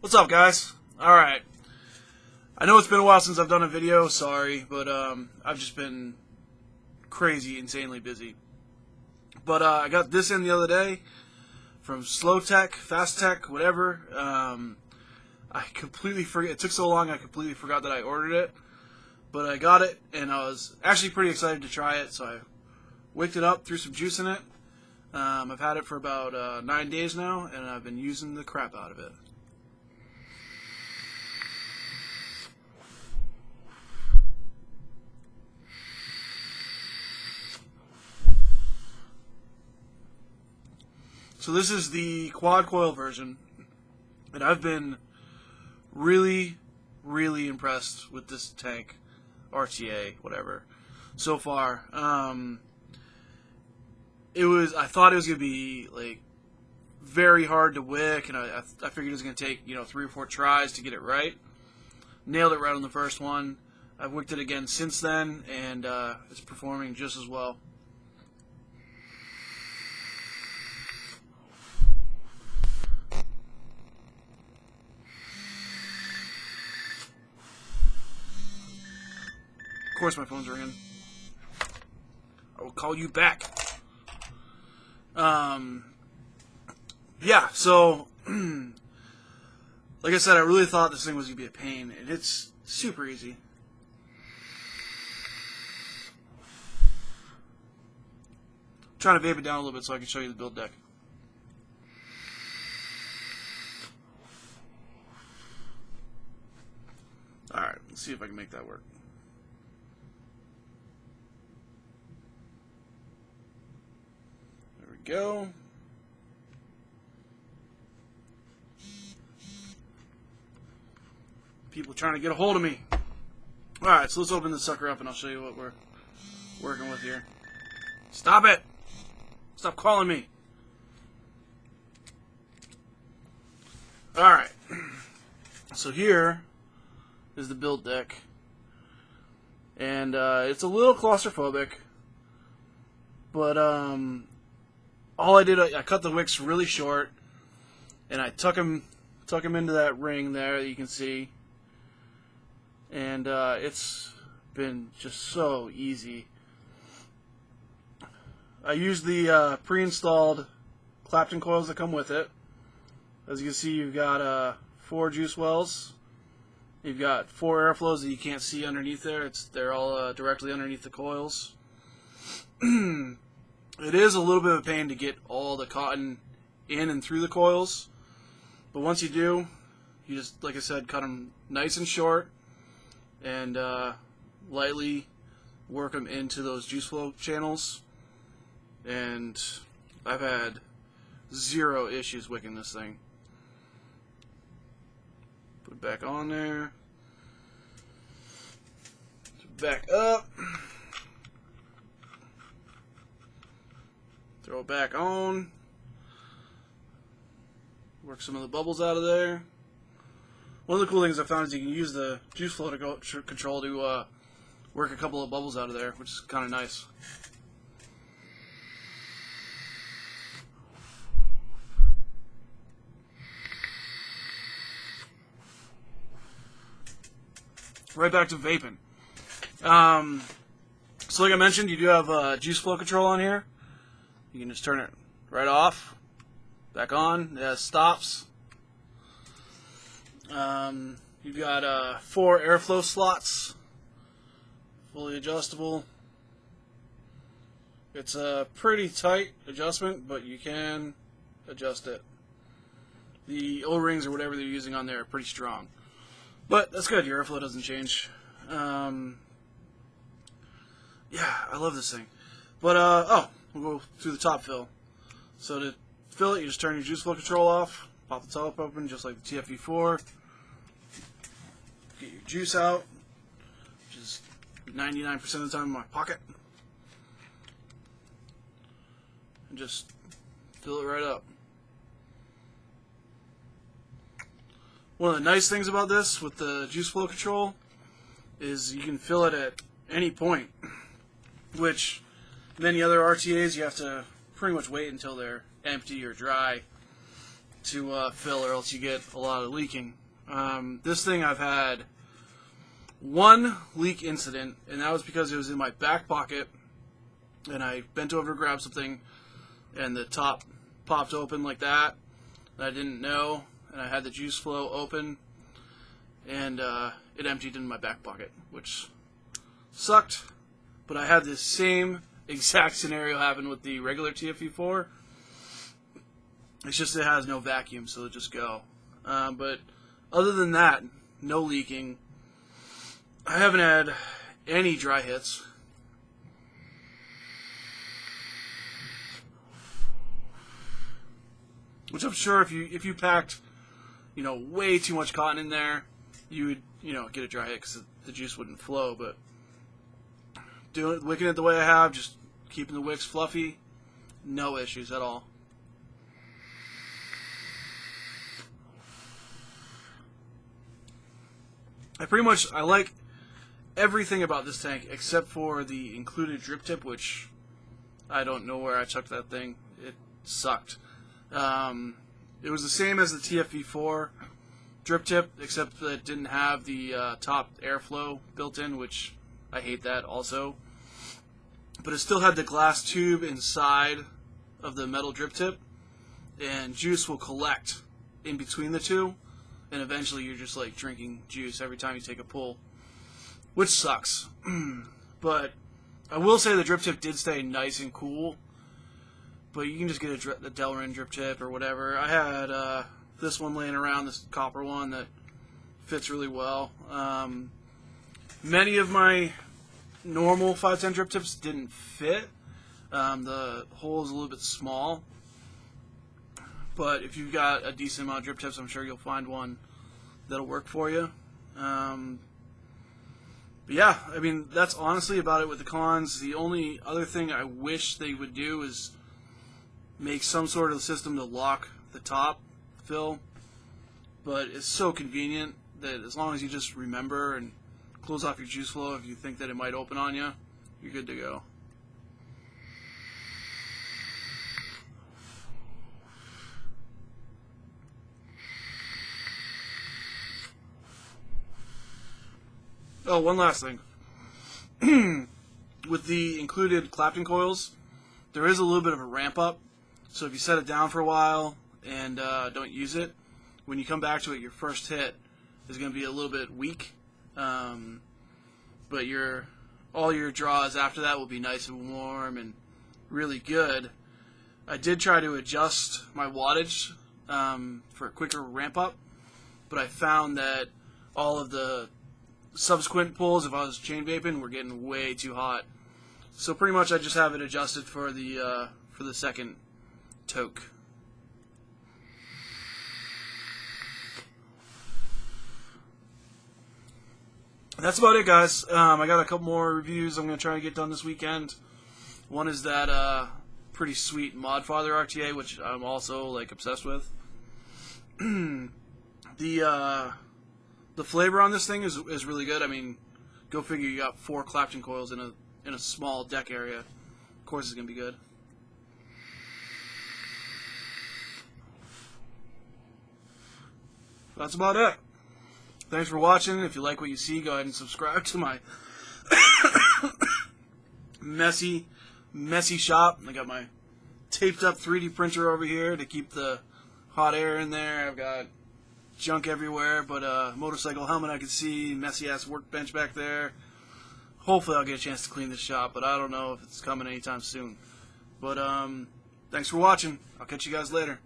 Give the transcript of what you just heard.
What's up, guys? Alright. I know it's been a while since I've done a video, sorry, but I've just been crazy, insanely busy. But I got this in the other day from Slow Tech, Fast Tech, whatever. I completely forget. It took so long I completely forgot that I ordered it. But I got it, and I was actually pretty excited to try it, so I wicked it up, threw some juice in it. I've had it for about 9 days now, and I've been using the crap out of it. So this is the quad coil version, and I've been really, really impressed with this tank, RTA, whatever, so far. I thought it was gonna be like very hard to wick, and I figured it was gonna take 3 or 4 tries to get it right. Nailed it right on the first one. I've wicked it again since then, and it's performing just as well. Of course my phone's ringing. I will call you back. Yeah, so, like I said, I really thought this thing was going to be a pain, and it's super easy. I'm trying to vape it down a little bit so I can show you the build deck. Alright, let's see if I can make that work. Go. People trying to get a hold of me. Alright, so let's open this sucker up and I'll show you what we're working with here. Stop it! Stop calling me. Alright. So here is the build deck. And it's a little claustrophobic. But all I did, I cut the wicks really short, and I tuck them into that ring there that you can see, and it's been just so easy. I used the pre-installed Clapton coils that come with it. As you can see, you've got 4 juice wells. You've got 4 airflows that you can't see underneath there. They're all directly underneath the coils. It is a little bit of a pain to get all the cotton in and through the coils, but once you do, you just, like I said, cut them nice and short and lightly work them into those juice flow channels, and I've had 0 issues wicking this thing. Put it back on there, back up. Throw it back on. Work some of the bubbles out of there. One of the cool things I found is you can use the juice flow control to work a couple of bubbles out of there, which is kind of nice. Right back to vaping. So like I mentioned, you do have juice flow control on here. You can just turn it right off, back on, it stops. You've got 4 airflow slots, fully adjustable. It's a pretty tight adjustment, but you can adjust it. The O-rings or whatever they're using on there are pretty strong. But that's good, your airflow doesn't change. Yeah, I love this thing. But, we'll go through the top fill. So to fill it, you just turn your juice flow control off, pop the top open just like the Tf-Rta. Get your juice out, which is 99% of the time in my pocket. And just fill it right up. One of the nice things about this with the juice flow control is you can fill it at any point, which many other RTAs you have to pretty much wait until they're empty or dry to fill, or else you get a lot of leaking. This thing, I've had one leak incident, and that was because it was in my back pocket, and I bent over to grab something, and the top popped open like that, and I didn't know, and I had the juice flow open, and it emptied in my back pocket, which sucked. But I had this same exact scenario happen with the regular Tf-Rta. It's just it has no vacuum, so it'll just go. But other than that, no leaking. I haven't had any dry hits. Which I'm sure if you packed, way too much cotton in there, you would, get a dry hit because the juice wouldn't flow. But wicking it the way I have, just keeping the wicks fluffy, no issues at all. I like everything about this tank except for the included drip tip, which I don't know where I chucked that thing. It sucked. It was the same as the Tf-Rta drip tip, except that it didn't have the top airflow built in, which I hate that also. But it still had the glass tube inside of the metal drip tip, and juice will collect in between the two, and eventually you're just like drinking juice every time you take a pull, which sucks. But I will say the drip tip did stay nice and cool, but you can just get a Delrin drip tip or whatever. I had this one laying around, this copper one that fits really well. Many of my normal 510 drip tips didn't fit. The hole is a little bit small, but if you've got a decent amount of drip tips, I'm sure you'll find one that'll work for you. But yeah, I mean, that's honestly about it with the cons. The only other thing I wish they would do is make some sort of system to lock the top fill, but it's so convenient that as long as you just remember and close off your juice flow if you think that it might open on you, you're good to go. Oh, one last thing. With the included Clapton coils, there is a little bit of a ramp up. So if you set it down for a while and don't use it, when you come back to it, your first hit is going to be a little bit weak. But all your draws after that will be nice and warm and really good. I did try to adjust my wattage for a quicker ramp up, but I found that all of the subsequent pulls, if I was chain vaping, were getting way too hot. So pretty much I just have it adjusted for the second toke. That's about it, guys. I got a couple more reviews I'm going to try to get done this weekend. One is that pretty sweet Modfather RTA, which I'm also like obsessed with. The flavor on this thing is really good. I mean, go figure, you got 4 Clapton coils in a small deck area. Of course it's going to be good. That's about it. Thanks for watching. If you like what you see, go ahead and subscribe to my messy shop. I got my taped up 3D printer over here to keep the hot air in there. I've got junk everywhere, but a motorcycle helmet I can see, messy ass workbench back there. Hopefully I'll get a chance to clean this shop, but I don't know if it's coming anytime soon. But thanks for watching. I'll catch you guys later.